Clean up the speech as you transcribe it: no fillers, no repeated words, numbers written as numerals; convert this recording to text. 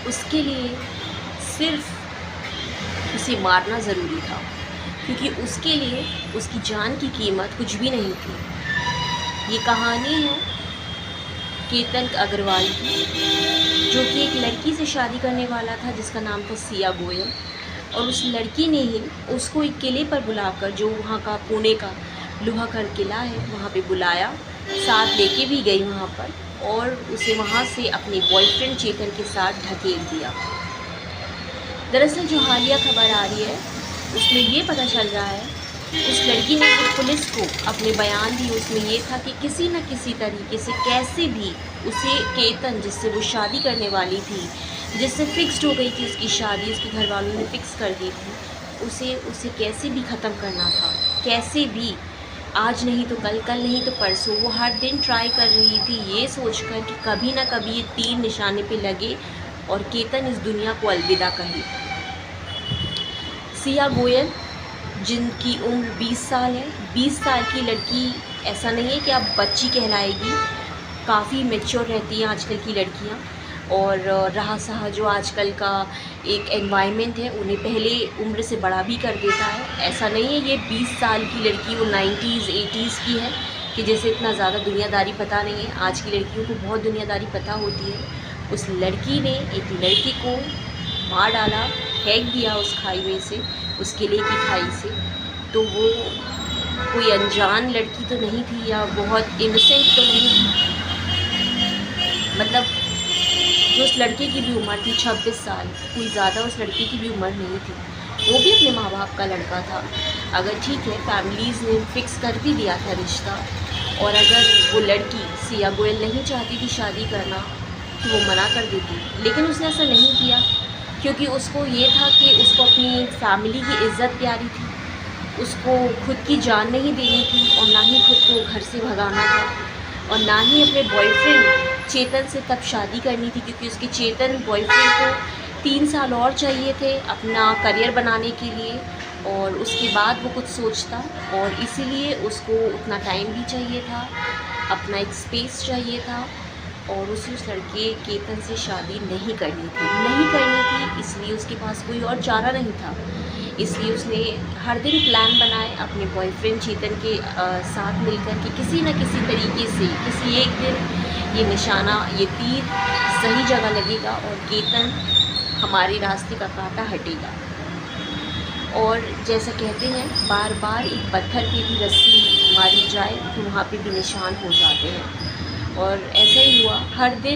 उसके लिए सिर्फ उसे मारना ज़रूरी था, क्योंकि उसके लिए उसकी जान की कीमत कुछ भी नहीं थी। ये कहानी है केतन अग्रवाल की, जो कि एक लड़की से शादी करने वाला था जिसका नाम था सिया गोयल। और उस लड़की ने ही उसको एक किले पर बुलाकर, जो वहाँ का पुणे का लोहागढ़ किला है, वहाँ पे बुलाया, साथ लेके भी गई वहाँ पर, और उसे वहाँ से अपने बॉयफ्रेंड चेतन के साथ ढकेल दिया। दरअसल जो हालिया खबर आ रही है उसमें ये पता चल रहा है, उस लड़की ने जो पुलिस को अपने बयान दिए उसमें ये था कि किसी न किसी तरीके से कैसे भी उसे केतन, जिससे वो शादी करने वाली थी, जिससे फिक्स्ड हो गई थी उसकी शादी, उसके घर वालों ने फिक्स कर दी थी, उसे कैसे भी ख़त्म करना था। कैसे भी, आज नहीं तो कल, कल नहीं तो परसों, वो हर दिन ट्राई कर रही थी ये सोचकर कि कभी ना कभी ये तीर निशाने पे लगे और केतन इस दुनिया को अलविदा कहे। सिया गोयल, जिनकी उम्र 20 साल है, 20 साल की लड़की ऐसा नहीं है कि अब बच्ची कहलाएगी, काफ़ी मैच्योर रहती हैं आजकल की लड़कियां। और रहा सहा जो आजकल का एक एनवायरनमेंट है, उन्हें पहले उम्र से बड़ा भी कर देता है। ऐसा नहीं है ये 20 साल की लड़की वो 90s 80s की है कि जैसे इतना ज़्यादा दुनियादारी पता नहीं है। आज की लड़कियों को बहुत दुनियादारी पता होती है। उस लड़की ने एक लड़की को मार डाला, फेंक दिया उस खाई में से, उस किले की खाई से। तो वो कोई अनजान लड़की तो नहीं थी या बहुत इनोसेंट तो नहीं थी। मतलब जो उस लड़के की भी उम्र थी 26 साल, कोई ज़्यादा उस लड़की की भी उम्र नहीं थी। वो भी अपने माँ बाप का लड़का था। अगर ठीक है फैमिलीज़ ने फिक्स कर भी दिया था रिश्ता, और अगर वो लड़की सिया गोयल नहीं चाहती थी शादी करना तो वो मना कर देती, लेकिन उसने ऐसा नहीं किया, क्योंकि उसको ये था कि उसको अपनी फैमिली की इज़्ज़त प्यारी थी। उसको खुद की जान नहीं देनी थी, और ना ही खुद को घर से भगाना था, और ना ही अपने बॉयफ्रेंड चेतन से तब शादी करनी थी, क्योंकि उसके चेतन बॉयफ्रेंड को 3 साल और चाहिए थे अपना करियर बनाने के लिए, और उसके बाद वो कुछ सोचता। और इसीलिए उसको उतना टाइम भी चाहिए था, अपना एक स्पेस चाहिए था, और उसे उस लड़के केतन से शादी नहीं करनी थी, इसलिए उसके पास कोई और चारा नहीं था। इसलिए उसने हर दिन प्लान बनाए अपने बॉयफ्रेंड चेतन के साथ मिलकर कि किसी न किसी तरीके से किसी एक दिन ये निशाना, ये तीर सही जगह लगेगा और केतन हमारे रास्ते का कांटा हटेगा। और जैसा कहते हैं, बार बार एक पत्थर पे भी रस्सी मारी जाए तो वहाँ पे भी निशान हो जाते हैं, और ऐसा ही हुआ। हर दिन